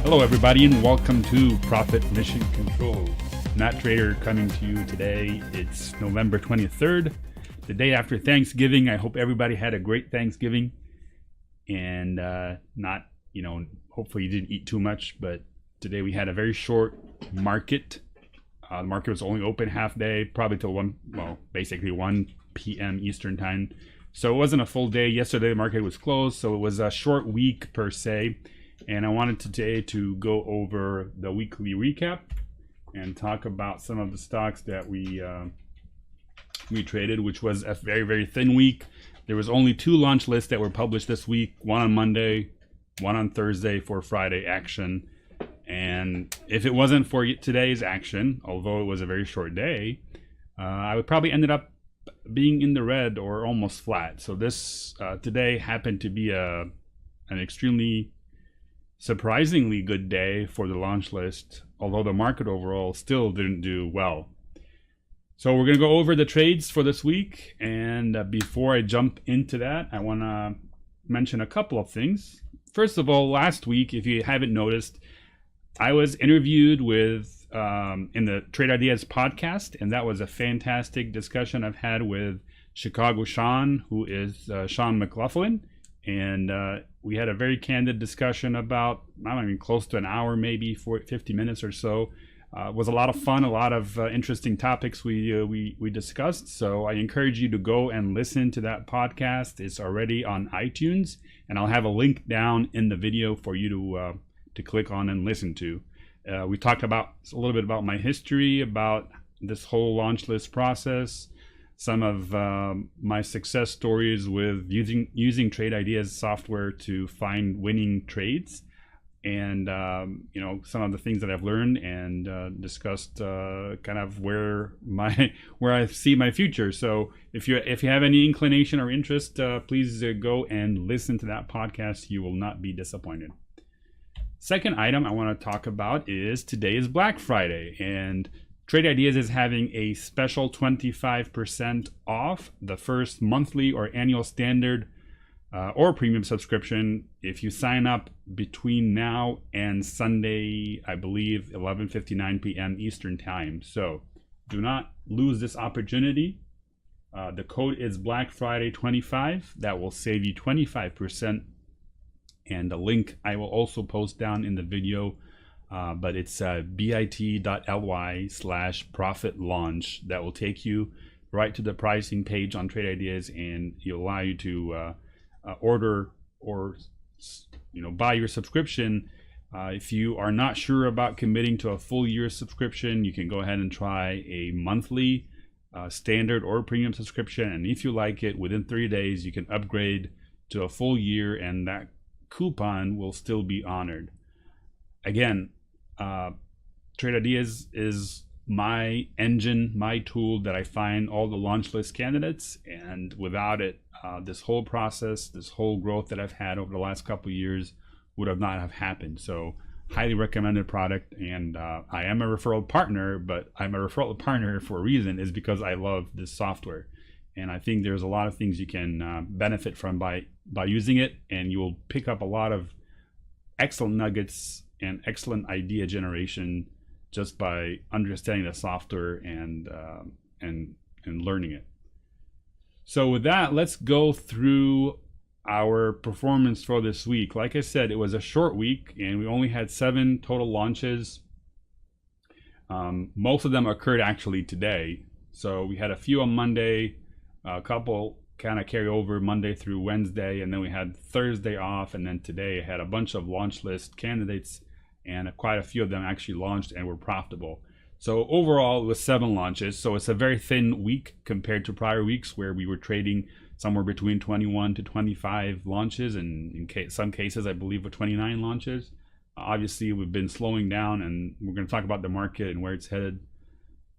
Hello, everybody, and welcome to Profit Mission Control. Matt Trader coming to you today. It's November 23rd, the day after Thanksgiving. I hope everybody had a great Thanksgiving and hopefully you didn't eat too much. But today we had a very short market. The market was only open half day, probably till 1 p.m. Eastern time. So it wasn't a full day. Yesterday the market was closed, so it was a short week per se. And I wanted today to go over the weekly recap and talk about some of the stocks that we traded, which was a very, very thin week. There was only 2 launch lists that were published this week, one on Monday, one on Thursday for Friday action. And if it wasn't for today's action, although it was a very short day, I would probably ended up being in the red or almost flat. So this today happened to be an extremely surprisingly good day for the launch list, although the market overall still didn't do well. So we're going to go over the trades for this week, and before I jump into that, I want to mention a couple of things. First of all, last week, if you haven't noticed, I was interviewed with in the Trade Ideas podcast, and that was a fantastic discussion I've had with Chicago Sean, who is Sean McLaughlin. And we had a very candid discussion about, close to an hour, maybe 50 minutes or so. It was a lot of fun, a lot of interesting topics we discussed. So I encourage you to go and listen to that podcast. It's already on iTunes, and I'll have a link down in the video for you to click on and listen to. We talked about a little bit about my history, about this whole launch list process, some of my success stories with using Trade Ideas software to find winning trades, and some of the things that I've learned and discussed kind of where I see my future. So if you have any inclination or interest, please go and listen to that podcast. You will not be disappointed. Second item I want to talk about is today is Black Friday, and Trade Ideas is having a special 25% off the first monthly or annual standard or premium subscription if you sign up between now and Sunday, I believe, 11:59 p.m. Eastern Time. So do not lose this opportunity. The code is Black Friday 25. That will save you 25%. And the link I will also post down in the video. But it's bit.ly/profit launch. That will take you right to the pricing page on Trade Ideas, and it'll allow you to order or buy your subscription. If you are not sure about committing to a full year subscription, you can go ahead and try a monthly standard or premium subscription, and if you like it, within 3 days you can upgrade to a full year, and that coupon will still be honored. Again, Trade Ideas is my engine, my tool that I find all the launch list candidates, and without it, this whole process, this whole growth that I've had over the last couple of years would have not have happened. So highly recommended product, and I am a referral partner, but I'm a referral partner for a reason, is because I love this software. And I think there's a lot of things you can benefit from by using it, and you will pick up a lot of excellent nuggets and excellent idea generation just by understanding the software and learning it. So with that, let's go through our performance for this week. Like I said, it was a short week, and we only had 7 total launches. Most of them occurred actually today. So we had a few on Monday, a couple kind of carry over Monday through Wednesday, and then we had Thursday off, and then today I had a bunch of launch list candidates, and quite a few of them actually launched and were profitable. So overall it was 7 launches, so it's a very thin week compared to prior weeks where we were trading somewhere between 21 to 25 launches, and in some cases I believe with 29 launches. Obviously we've been slowing down, and we're going to talk about the market and where it's headed.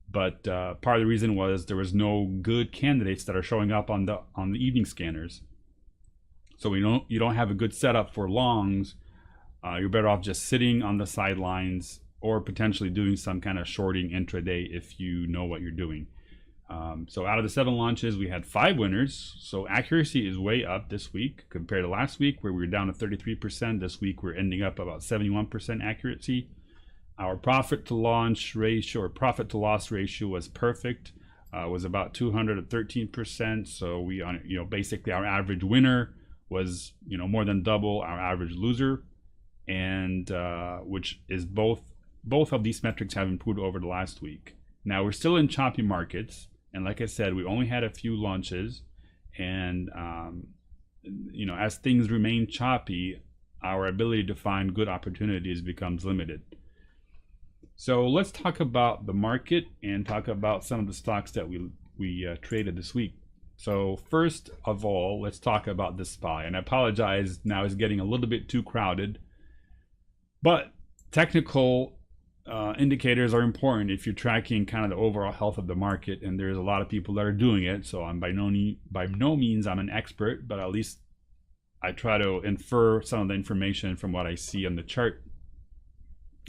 But part of the reason was there was no good candidates that are showing up on the evening scanners. So you don't have a good setup for longs. You're better off just sitting on the sidelines or potentially doing some kind of shorting intraday if you know what you're doing. So out of the 7 launches, we had 5 winners. So accuracy is way up this week compared to last week, where we were down to 33%. This week, we're ending up about 71% accuracy. Our profit to launch ratio or profit to loss ratio was perfect. Was about 213%. So we, basically our average winner was, more than double our average loser, and which is both of these metrics have improved over the last week. Now we're still in choppy markets, and like I said, we only had a few launches, and as things remain choppy, our ability to find good opportunities becomes limited. So let's talk about the market and talk about some of the stocks that we traded this week. So first of all, let's talk about the SPY. And I apologize, now it's getting a little bit too crowded. But technical indicators are important if you're tracking kind of the overall health of the market. And there's a lot of people that are doing it. So I'm by no means I'm an expert, but at least I try to infer some of the information from what I see on the chart.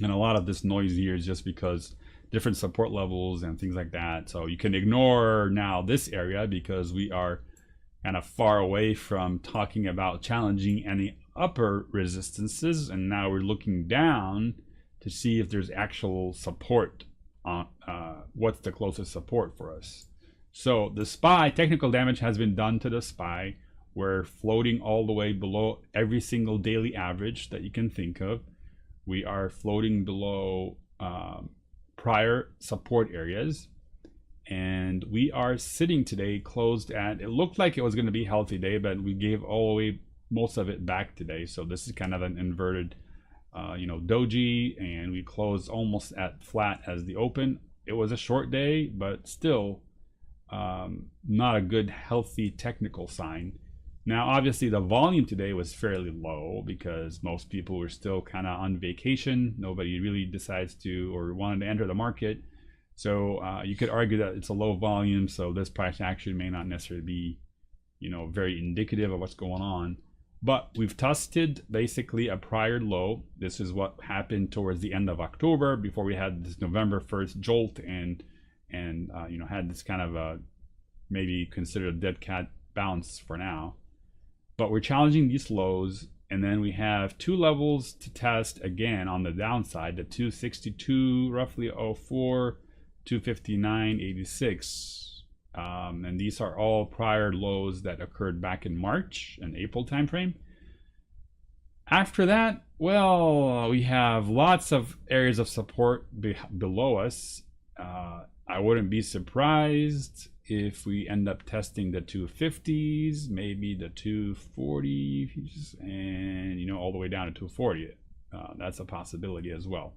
And a lot of this noise here is just because different support levels and things like that. So you can ignore now this area because we are kind of far away from talking about challenging any upper resistances. And now we're looking down to see if there's actual support on what's the closest support for us. So the SPY, technical damage has been done to the SPY. We're floating all the way below every single daily average that you can think of. We are floating below prior support areas, and we are sitting today closed at, it looked like it was going to be a healthy day, but we gave all the way most of it back today. So this is kind of an inverted doji, and we closed almost at flat as the open. It was a short day, but still not a good healthy technical sign. Now, obviously, the volume today was fairly low because most people were still kind of on vacation. Nobody really decides to or wanted to enter the market. So you could argue that it's a low volume, so this price action may not necessarily be, very indicative of what's going on. But we've tested basically a prior low. This is what happened towards the end of October before we had this November 1st jolt and had this kind of a maybe considered a dead cat bounce for now. But we're challenging these lows, and then we have 2 levels to test again on the downside, the 262 roughly 04, 259.86, and these are all prior lows that occurred back in March and April timeframe. After that, well, we have lots of areas of support below us. I wouldn't be surprised if we end up testing the 250s, maybe the 240s, and all the way down to 240. That's a possibility as well.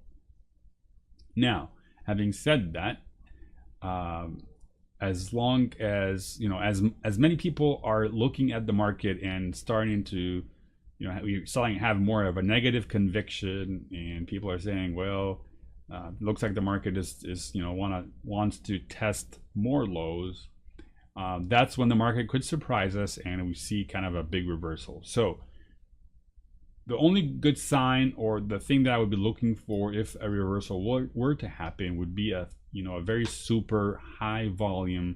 Now, having said that, as long as as many people are looking at the market and starting to we're starting to have more of a negative conviction, and people are saying, well, looks like the market is wants to test more lows. That's when the market could surprise us, and we see kind of a big reversal. So the only good sign, or the thing that I would be looking for if a reversal were to happen, would be a very super high volume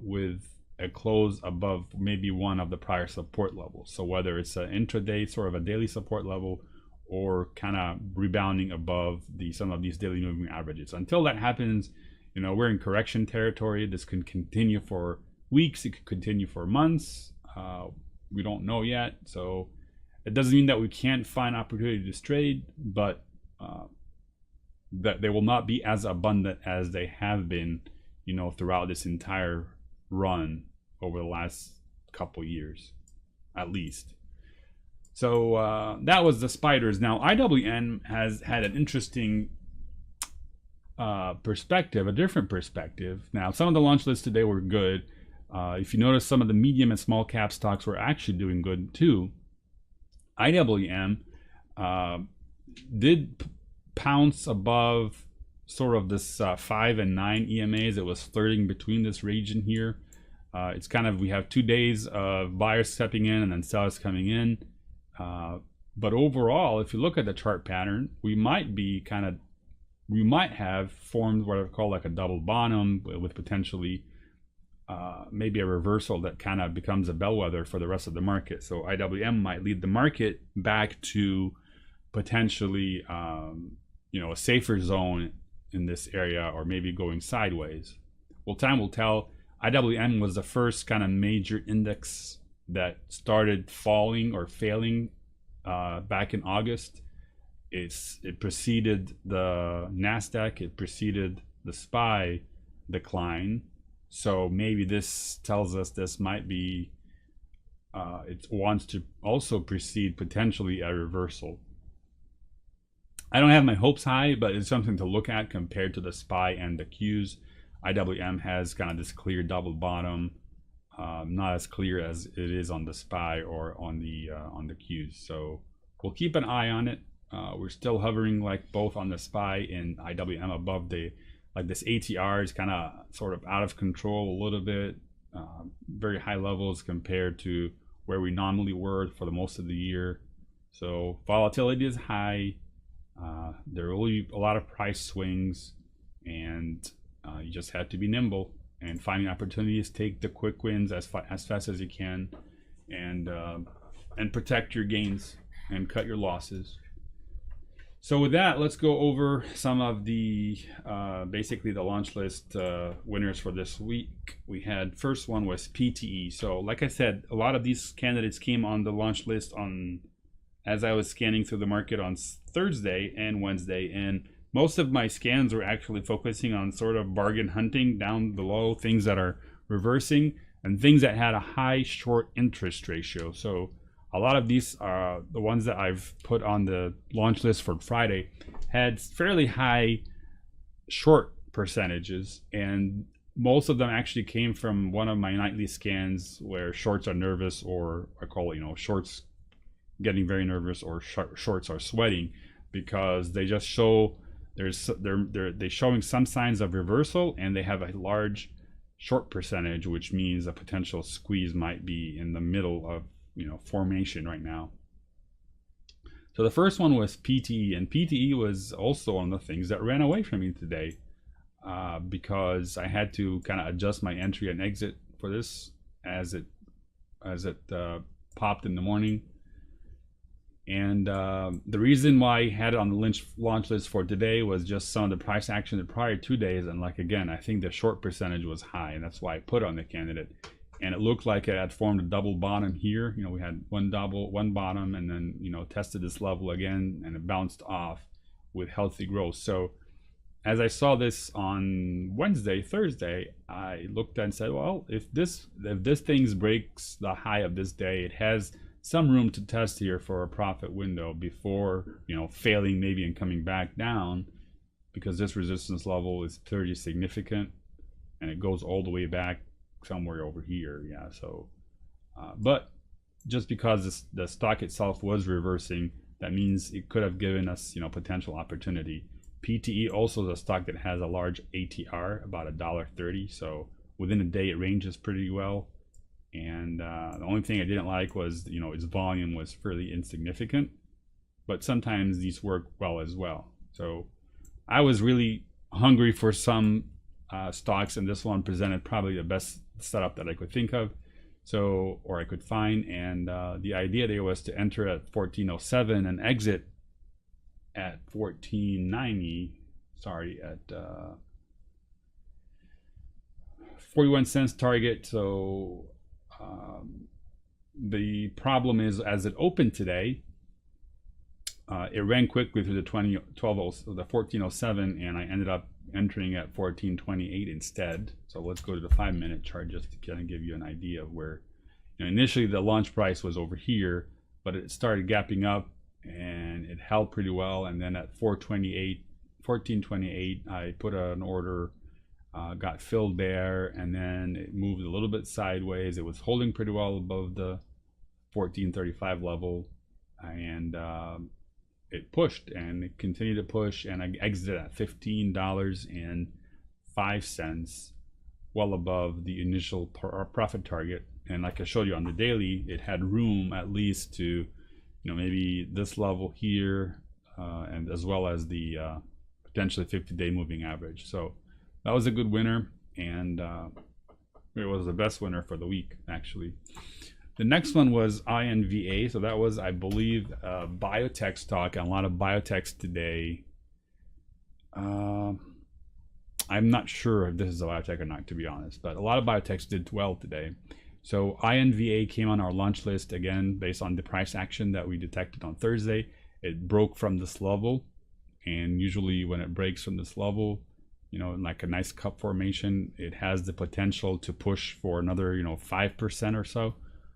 with a close above maybe one of the prior support levels. So whether it's an intraday sort of a daily support level, or kind of rebounding above some of these daily moving averages. Until that happens, we're in correction territory. This can continue for weeks. It could continue for months. We don't know yet. So it doesn't mean that we can't find opportunity to trade, but that they will not be as abundant as they have been, throughout this entire run over the last couple years, at least. So that was the spiders. Now IWM has had an interesting perspective, a different perspective. Now some of the launch lists today were good. If you notice, some of the medium and small cap stocks were actually doing good too. IWM did pounce above sort of this 5 and 9 EMAs. It was flirting between this region here. It's kind of, we have 2 days of buyers stepping in and then sellers coming in. But overall, if you look at the chart pattern, we might be kind of we might have formed what I call like a double bottom with potentially maybe a reversal that kind of becomes a bellwether for the rest of the market. So IWM might lead the market back to potentially a safer zone in this area, or maybe going sideways. Well, time will tell. IWM was the first kind of major index that started falling or failing back in August. It preceded the NASDAQ, it preceded the SPY decline. So maybe this tells us this might be, it wants to also precede potentially a reversal. I don't have my hopes high, but it's something to look at compared to the SPY and the Qs. IWM has kind of this clear double bottom, not as clear as it is on the SPY or on the Qs. So we'll keep an eye on it. We're still hovering like both on the SPY and IWM above the, like this ATR is kind of sort of out of control a little bit, very high levels compared to where we normally were for the most of the year. So volatility is high. There will be a lot of price swings, and you just have to be nimble and finding opportunities. Take the quick wins as fast as you can, and protect your gains and cut your losses. So with that, let's go over some of the basically the launch list winners for this week. We had, first one was PTE. So like I said, a lot of these candidates came on the launch list as I was scanning through the market on Thursday and Wednesday, and most of my scans were actually focusing on sort of bargain hunting down below, things that are reversing and things that had a high short interest ratio. So a lot of these are the ones that I've put on the launch list for Friday had fairly high short percentages, and most of them actually came from one of my nightly scans where shorts are nervous, or I call it, shorts getting very nervous, or shorts are sweating, because they just show they're showing some signs of reversal, and they have a large short percentage, which means a potential squeeze might be in the middle of formation right now. So the first one was PTE, and PTE was also one of the things that ran away from me today, because I had to kind of adjust my entry and exit for this as it popped in the morning. And the reason why I had it on the launch list for today was just some of the price action the prior 2 days, and again, I think the short percentage was high, and that's why I put on the candidate. And it looked like it had formed a double bottom here. We had one bottom, and then tested this level again, and it bounced off with healthy growth. So as I saw this on Thursday, I looked and said, well, if this thing breaks the high of this day, it has some room to test here for a profit window before failing maybe and coming back down, because this resistance level is pretty significant, and it goes all the way back somewhere over here. Yeah, so but just because the stock itself was reversing, that means it could have given us potential opportunity. PTE also is a stock that has a large ATR, about $1.30, so within a day it ranges pretty well. And the only thing I didn't like was its volume was fairly insignificant, but sometimes these work well as well. So I was really hungry for some stocks, and this one presented probably the best setup that I could think of, or I could find. And the idea there was to enter at 1407 and exit at 1490. Sorry, at 41 cents target. So the problem is, as it opened today, it ran quickly through the 1407, and I ended up entering at 1428 instead. So let's go to the 5-minute chart just to kind of give you an idea of where initially the launch price was over here, but it started gapping up and it held pretty well. And then at 1428, I put an order, got filled there, and then it moved a little bit sideways. It was holding pretty well above the 1435 level, and it pushed, and it continued to push, and I exited at $15.05, well above the initial profit target. And like I showed you on the daily, it had room at least to maybe this level here, and as well as the potentially 50-day moving average. So that was a good winner, and it was the best winner for the week, actually. The next one was INVA. So that was, I believe, biotech stock, and a lot of biotechs today. I'm not sure if this is a biotech or not, to be honest, but a lot of biotechs did well today. So INVA came on our launch list again based on the price action that we detected on Thursday. It broke from this level, and usually when it breaks from this level, you know, like a nice cup formation, it has the potential to push for another, 5% or so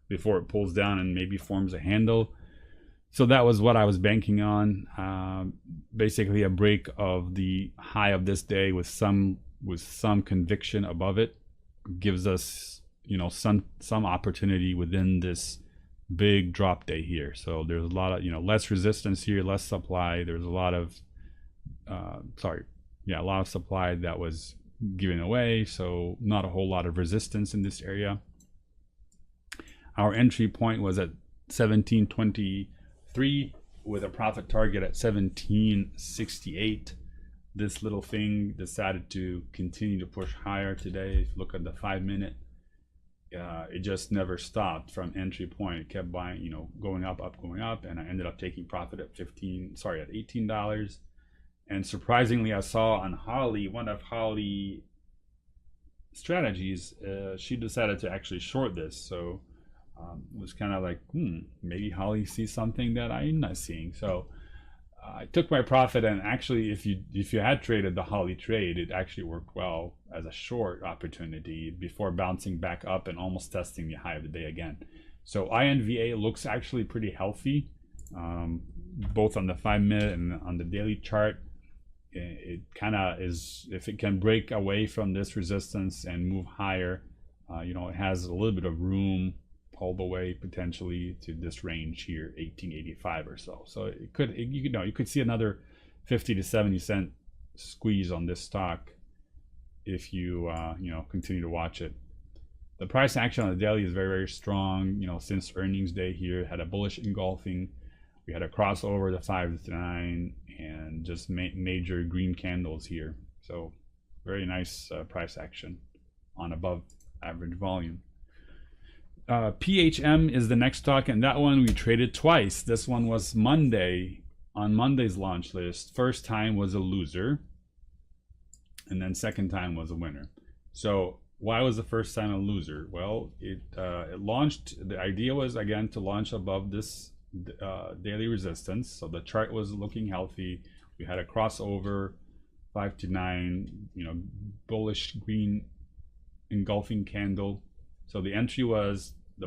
before it pulls down and maybe forms a handle. So that was what I was banking on. Basically a break of the high of this day with some conviction above it gives us, some opportunity within this big drop day here. So there's a lot of, less resistance here, less supply. There's a lot of a lot of supply that was given away, so not a whole lot of resistance in this area. Our entry point was at 1723 with a profit target at 1768. This little thing decided to continue to push higher today. If you look at the 5-minute, it just never stopped from entry point. It kept buying, going up, going up, and I ended up taking profit at $18. And surprisingly, I saw on Holly, one of Holly strategies, she decided to actually short this. So it was kind of like, maybe Holly sees something that I'm not seeing. So I took my profit, and actually, if you had traded the Holly trade, it actually worked well as a short opportunity before bouncing back up and almost testing the high of the day again. So INVA looks actually pretty healthy, both on the 5-minute and on the daily chart. It kind of is, if it can break away from this resistance and move higher, it has a little bit of room all the way potentially to this range here, 1885 or so. So it could, you could see another 50 to 70 cent squeeze on this stock if you continue to watch it. The price action on the daily is very, very strong. Since earnings day here, had a bullish engulfing. We had a crossover to 5 to 9 and just major green candles here. So very nice price action on above average volume. PHM is the next stock, and that one we traded twice. This one was Monday, on Monday's launch list. First time was a loser, and then second time was a winner. So why was the first time a loser? Well, it launched, the idea was again to launch above this daily resistance. So the chart was looking healthy. We had a crossover 5 to 9, bullish green engulfing candle. So the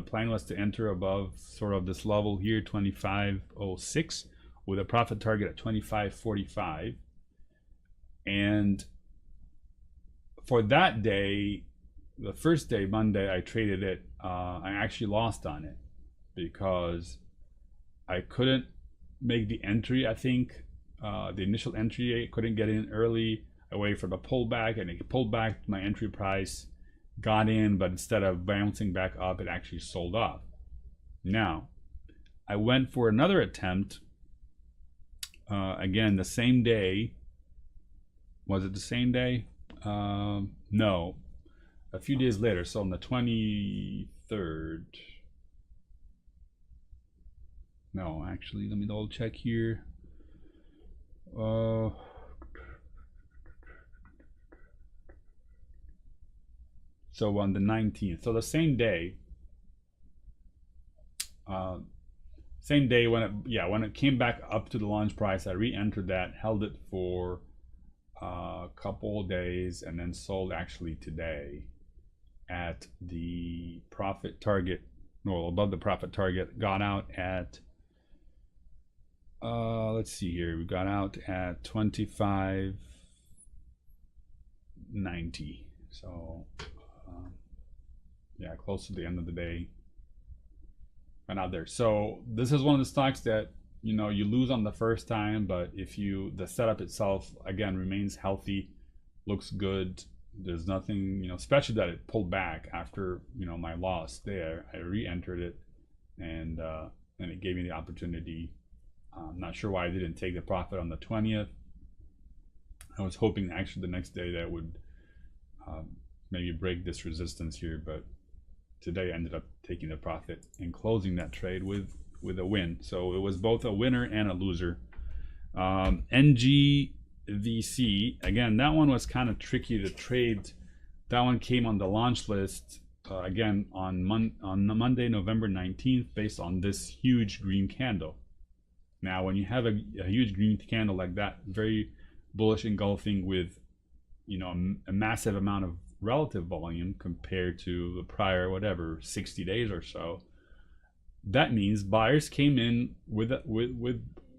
plan was to enter above sort of this level here, 2506, with a profit target at 2545. And for that day, the first day, Monday, I traded it. I actually lost on it because I couldn't make the entry. I think the initial entry, I couldn't get in early. I waited for the pullback, and it pulled back to my entry price. Got in, but instead of bouncing back up, it actually sold off. Now, I went for another attempt. Again, the same day. Was it the same day? No. A few days later, so on the 23rd. No, actually, let me double check here. So on the 19th, so the same day, when it came back up to the launch price, I re-entered that, held it for a couple of days, and then sold actually today at the profit target, above the profit target. Got out at let's see here, we got out at 25.90. So close to the end of the day, went out there. So this is one of the stocks that you lose on the first time, but if the setup itself again remains healthy, looks good, there's nothing, especially that it pulled back after my loss there. I re-entered it, and it gave me the opportunity. I'm not sure why I didn't take the profit on the 20th. I was hoping actually the next day that would maybe break this resistance here, but today I ended up taking the profit and closing that trade with a win. So it was both a winner and a loser. NGVC, again, that one was kind of tricky to trade. That one came on the launch list again on Monday, November 19th, based on this huge green candle. Now, when you have a huge green candle like that, very bullish engulfing with, you know, a massive amount of relative volume compared to the prior, whatever, 60 days or so, that means buyers came in with a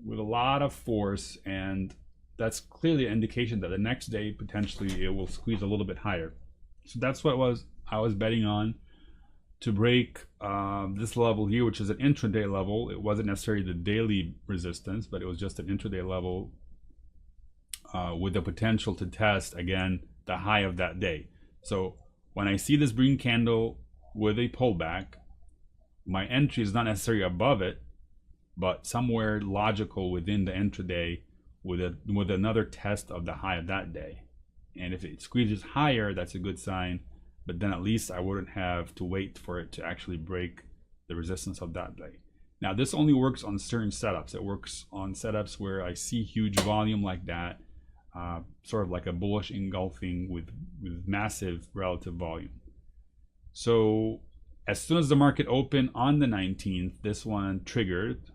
lot of force, and that's clearly an indication that the next day potentially it will squeeze a little bit higher. So that's what I was betting on to break this level here, which is an intraday level. It wasn't necessarily the daily resistance, but it was just an intraday level with the potential to test again the high of that day. So when I see this green candle with a pullback, my entry is not necessarily above it, but somewhere logical within the intraday with another test of the high of that day. And if it squeezes higher, that's a good sign. But then at least I wouldn't have to wait for it to actually break the resistance of that day. Now, this only works on certain setups. It works on setups where I see huge volume like that, sort of like a bullish engulfing with massive relative volume. So as soon as the market opened on the 19th, this one triggered,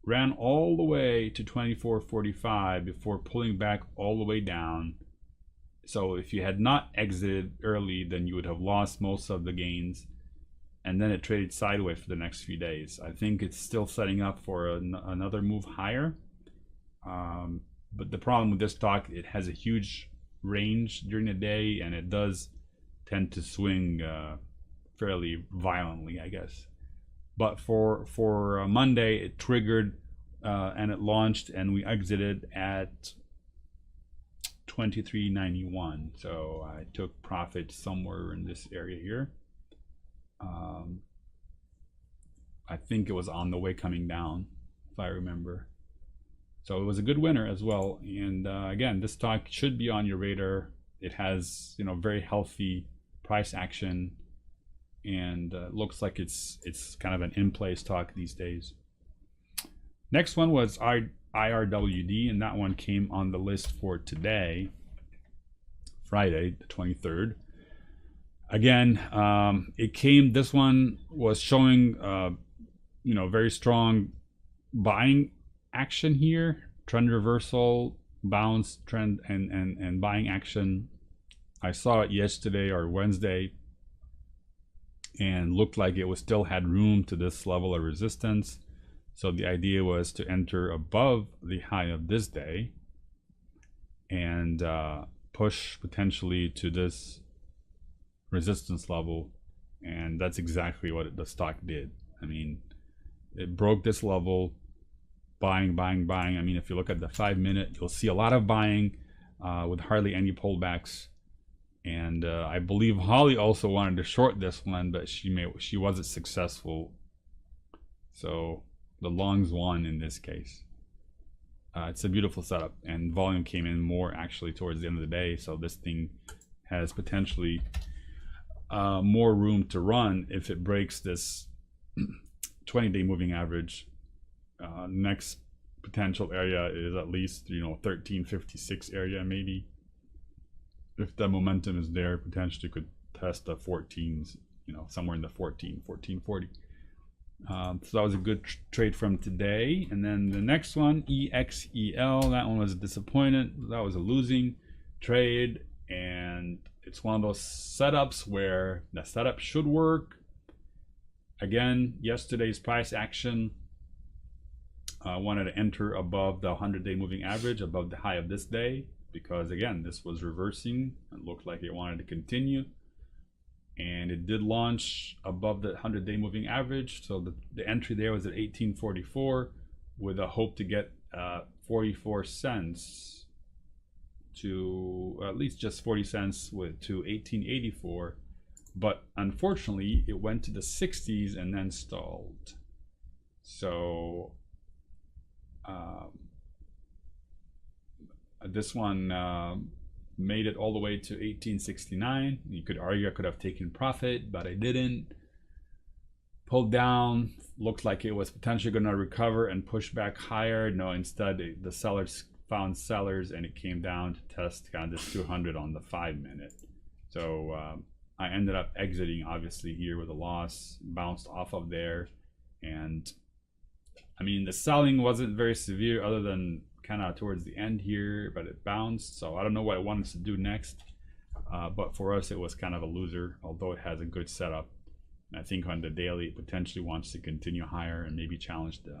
ran all the way to 24.45 before pulling back all the way down. So if you had not exited early, then you would have lost most of the gains. And then it traded sideways for the next few days. I think it's still setting up for another move higher. But the problem with this stock, it has a huge range during the day, and it does tend to swing fairly violently, I guess. But for Monday, it triggered and it launched, and we exited at 23.91. So I took profit somewhere in this area here. I think it was on the way coming down, if I remember. So it was a good winner as well. And again, this stock should be on your radar. It has, you know, very healthy price action, and looks like it's kind of an in-play stock these days. Next one was IRWD, and that one came on the list for today, Friday the 23rd. Again, it came, this one was showing you know, very strong buying action here, trend reversal, bounce, trend, and buying action. I saw it yesterday or Wednesday and looked like it was still had room to this level of resistance. So the idea was to enter above the high of this day and push potentially to this resistance level, and that's exactly what the stock did. I mean, it broke this level, buying. I mean, if you look at the 5-minute, you'll see a lot of buying with hardly any pullbacks. And I believe Holly also wanted to short this one, but she wasn't successful. So the longs won in this case. It's a beautiful setup, and volume came in more actually towards the end of the day. So this thing has potentially more room to run if it breaks this 20-day moving average. Next potential area is at least, you know, 1356 area. Maybe if the momentum is there, potentially could test the 14s, you know, somewhere in the 1440. So that was a good trade from today. And then the next one, EXEL, that one was disappointed. That was a losing trade, and it's one of those setups where the setup should work. Again, yesterday's price action wanted to enter above the 100-day moving average, above the high of this day, because again, this was reversing. It looked like it wanted to continue, and it did launch above the 100-day moving average. So the entry there was at 1844 with a hope to get 44 cents to at least just 40 cents to 1884. But unfortunately, it went to the 60s and then stalled. So This one made it all the way to 1869. You could argue I could have taken profit, but I didn't. Pulled down, looked like it was potentially going to recover and push back higher. No, instead the sellers found sellers, and it came down to test kind of this 200 on the 5-minute. So I ended up exiting obviously here with a loss, bounced off of there, and I mean the selling wasn't very severe other than kind of towards the end here, but it bounced. So I don't know what it wanted to do next, but for us it was kind of a loser, although it has a good setup. And I think on the daily it potentially wants to continue higher and maybe challenge the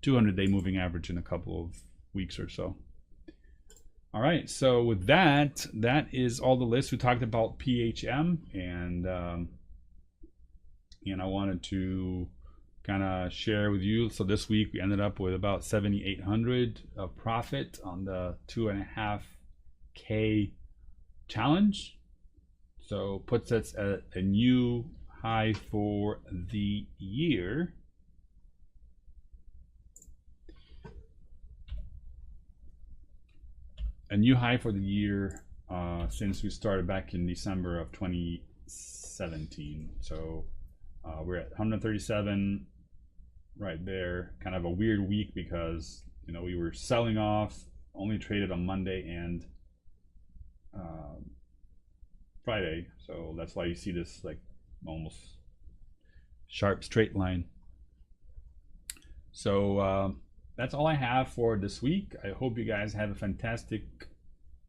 200-day moving average in a couple of weeks or so. All right, so with that is all the lists. We talked about PHM, and I wanted to kind of share with you. So this week we ended up with about 7,800 of profit on the 2.5K challenge. So puts us at a new high for the year. A new high for the year since we started back in December of 2017. So we're at 137 right there. Kind of a weird week because we were selling off, only traded on Monday and Friday. So that's why you see this like almost sharp straight line. So that's all I have for this week. I hope you guys have a fantastic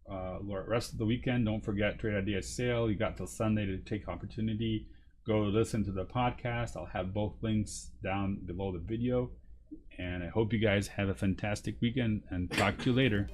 rest of the weekend. Don't forget Trade Ideas sale. You got till Sunday to take opportunity. Go listen to the podcast. I'll have both links down below the video. And I hope you guys have a fantastic weekend and talk to you later.